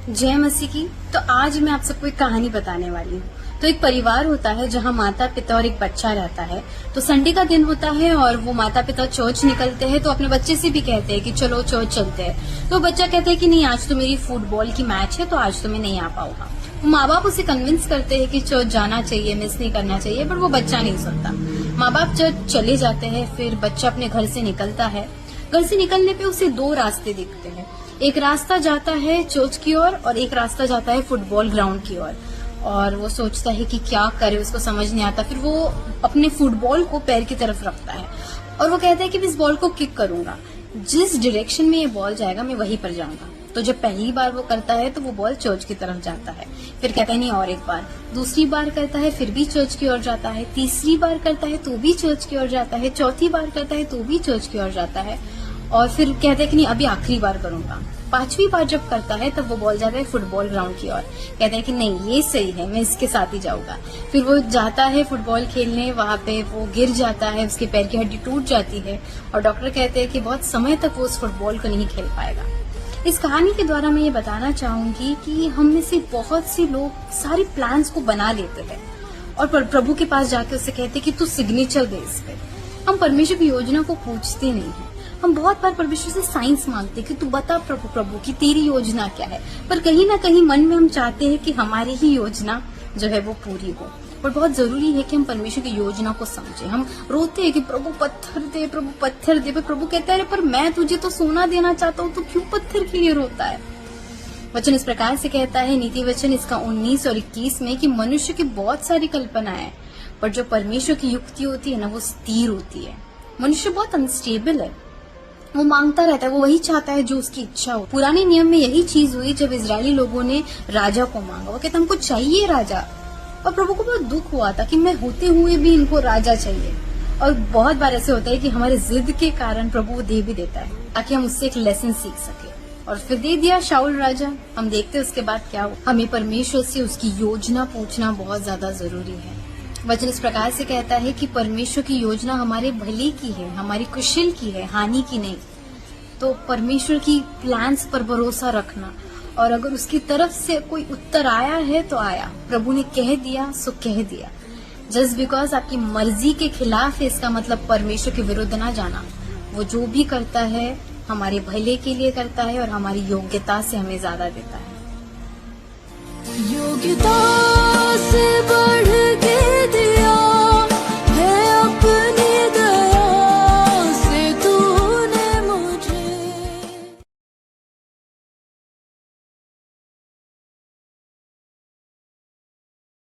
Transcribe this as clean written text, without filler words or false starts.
जय मसीह की। तो आज मैं आप सबको एक कहानी बताने वाली हूँ। तो एक परिवार होता है जहाँ माता पिता और एक बच्चा रहता है। तो संडे का दिन होता है और वो माता पिता चर्च निकलते हैं, तो अपने बच्चे से भी कहते हैं कि चलो चर्च चलते हैं। तो बच्चा कहता है कि नहीं, आज तो मेरी फुटबॉल की मैच है, तो आज तो मैं नहीं आ पाऊंगा। तो माँ बाप उसे कन्विंस करते हैं कि चर्च जाना चाहिए, मिस नहीं करना चाहिए, पर वो बच्चा नहीं सुनता। माँ बाप चर्च चले जाते हैं, फिर बच्चा अपने घर से निकलता है। घर से निकलने पे उसे दो रास्ते दिखते हैं। एक रास्ता जाता है चर्च की ओर और एक रास्ता जाता है फुटबॉल ग्राउंड की ओर। और वो सोचता है कि क्या करे, उसको समझ नहीं आता। फिर वो अपने फुटबॉल को पैर की तरफ रखता है और वो कहता है कि मैं इस बॉल को किक करूंगा, जिस डायरेक्शन में ये बॉल जाएगा मैं वहीं पर जाऊंगा। तो जब पहली बार वो करता है तो वो बॉल चर्च की तरफ जाता है। फिर कहता है नहीं, और एक बार। दूसरी बार करता है, फिर भी चर्च की ओर जाता है। तीसरी बार करता है तो भी चर्च की ओर जाता है। चौथी बार करता है तो भी चर्च की ओर जाता है। और फिर कहते हैं कि नहीं, अभी आखिरी बार करूंगा। पांचवी बार जब करता है तब वो बॉल जाता है फुटबॉल ग्राउंड की ओर। कहता है कि नहीं, ये सही है, मैं इसके साथ ही जाऊंगा। फिर वो जाता है फुटबॉल खेलने, वहां पे वो गिर जाता है, उसके पैर की हड्डी टूट जाती है और डॉक्टर कहते हैं कि बहुत समय तक वो उस फुटबॉल को नहीं खेल पाएगा। इस कहानी के द्वारा मैं ये बताना चाहूंगी कि हम में से बहुत से लोग सारे प्लान्स को बना लेते हैं और प्रभु के पास जाके उससे कहते हैं कि तू सिग्नेचर दे इस पे। हम परमेश्वर की योजना को पूछते नहीं है। हम बहुत बार परमेश्वर से साइंस मांगते हैं कि तू बता प्रभु कि तेरी योजना क्या है, पर कहीं ना कहीं मन में हम चाहते हैं कि हमारी ही योजना जो है वो पूरी हो। और बहुत जरूरी है कि हम परमेश्वर की योजना को समझें। हम रोते हैं कि प्रभु पत्थर दे, प्रभु पत्थर दे, पर प्रभु कहता है पर मैं तुझे तो सोना देना चाहता हूँ, तो क्यों पत्थर के लिए रोता है। वचन इस प्रकार से कहता है, नीति वचन इसका 19 और 21 में, कि मनुष्य की बहुत सारी कल्पनाएं हैं, पर जो परमेश्वर की युक्ति होती है ना, वो स्थिर होती है। मनुष्य बहुत अनस्टेबल है, वो मांगता रहता है, वो वही चाहता है जो उसकी इच्छा हो। पुराने नियम में यही चीज हुई जब इजरायली लोगों ने राजा को मांगा। वो कहता हमको चाहिए राजा, और प्रभु को बहुत दुख हुआ था कि मैं होते हुए भी इनको राजा चाहिए। और बहुत बार ऐसे होता है कि हमारे जिद के कारण प्रभु दे भी देता है ताकि हम उससे एक लेसन सीख सके। और फिर दे दिया शाऊल राजा। हम देखते हैं उसके बाद क्या हुआ। हमें परमेश्वर से उसकी योजना पूछना बहुत ज्यादा जरूरी है। वचन इस प्रकार से कहता है कि परमेश्वर की योजना हमारे भले की है, हमारी कुशल की है, हानि की नहीं। तो परमेश्वर की प्लान्स पर भरोसा रखना, और अगर उसकी तरफ से कोई उत्तर आया है तो आया। प्रभु ने कह दिया सो कह दिया। जस्ट बिकॉज आपकी मर्जी के खिलाफ है, इसका मतलब परमेश्वर के विरुद्ध ना जाना। वो जो भी करता है हमारे भले के लिए करता है और हमारी योग्यता से हमें ज्यादा देता है। योग्यता से बढ़